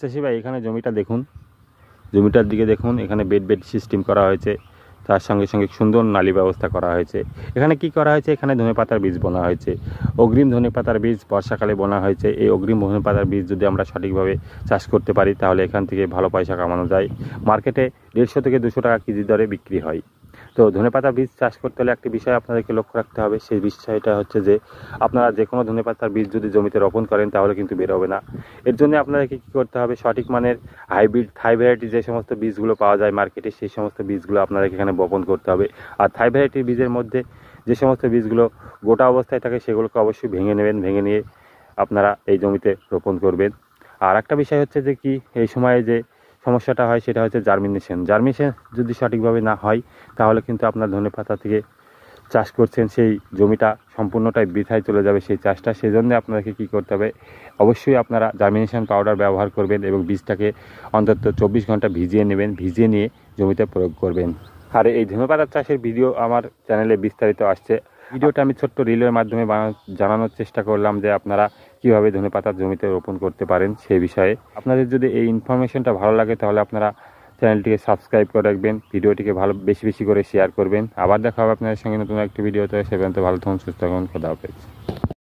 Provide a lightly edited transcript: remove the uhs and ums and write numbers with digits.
চাষি ভাই এখানে জমিটা দেখুন, জমিটার দিকে দেখুন, এখানে বেড সিস্টেম করা হয়েছে, তার সঙ্গে সঙ্গে সুন্দর নালী ব্যবস্থা করা হয়েছে। এখানে কি করা হয়েছে, এখানে ধনেপাতার বীজ বোনা হয়েছে, অগ্রিম ধনেপাতার বীজ বর্ষাকালে বোনা হয়েছে। এই অগ্রিম ধনেপাতার বীজ যদি আমরা সঠিকভাবে চাষ করতে পারি তাহলে এখান থেকে ভালো পয়সা কামানো যায়। মার্কেটে 150 থেকে 200 টাকা কেজি দরে বিক্রি হয়। তো ধনেপাতার বীজ চাষ করতে হলে একটি বিষয় আপনাদেরকে লক্ষ্য রাখতে হবে, সেই বিষয়টা হচ্ছে যে আপনারা যে কোনো ধনেপাতার বীজ যদি জমিতে রোপণ করেন তাহলে কিন্তু বের হবে না। এর জন্য আপনাদেরকে কী করতে হবে, সঠিক মানের হাইব্রিড থাই ভ্যারাইটি যে সমস্ত বীজগুলো পাওয়া যায় মার্কেটে, সেই সমস্ত বীজগুলো আপনাদেরকে এখানে বপন করতে হবে। আর থাই ভ্যারাইটির বীজের মধ্যে যে সমস্ত বীজগুলো গোটা অবস্থায় থাকে সেগুলোকে অবশ্যই ভেঙে নেবেন, ভেঙে নিয়ে আপনারা এই জমিতে রোপণ করবেন। আর একটা বিষয় হচ্ছে যে কি, এই সময়ে যে সমস্যাটা হয় সেটা হচ্ছে জার্মিনেশন যদি সঠিকভাবে না হয় তাহলে কিন্তু আপনার ধনেপাতা থেকে চাষ করছেন সেই জমিটা সম্পূর্ণটাই বৃথায় চলে যাবে সেই চাষটা। সেই জন্য আপনাদেরকে কী করতে হবে, অবশ্যই আপনারা জার্মিনেশন পাউডার ব্যবহার করবেন এবং বীজটাকে অন্তত 24 ঘন্টা ভিজিয়ে নেবেন, ভিজিয়ে নিয়ে জমিতে প্রয়োগ করবেন। আর এই ধনেপাতার চাষের ভিডিও আমার চ্যানেলে বিস্তারিত আসছে। ভিডিওটা আমি ছোট্ট রিলের মাধ্যমে জানানোর চেষ্টা করলাম যে আপনারা কীভাবে ধনেপাতার জমিতে রোপণ করতে পারেন সেই বিষয়ে। আপনাদের যদি এই ইনফরমেশনটা ভালো লাগে তাহলে আপনারা চ্যানেলটিকে সাবস্ক্রাইব করে রাখবেন, ভিডিওটিকে বেশি বেশি করে শেয়ার করবেন। আবার দেখা হবে আপনাদের সঙ্গে নতুন একটি ভিডিওতে। সে পর্যন্ত ভালো থাকুন, সুস্থ থাকুন, খোদা হাফেজ।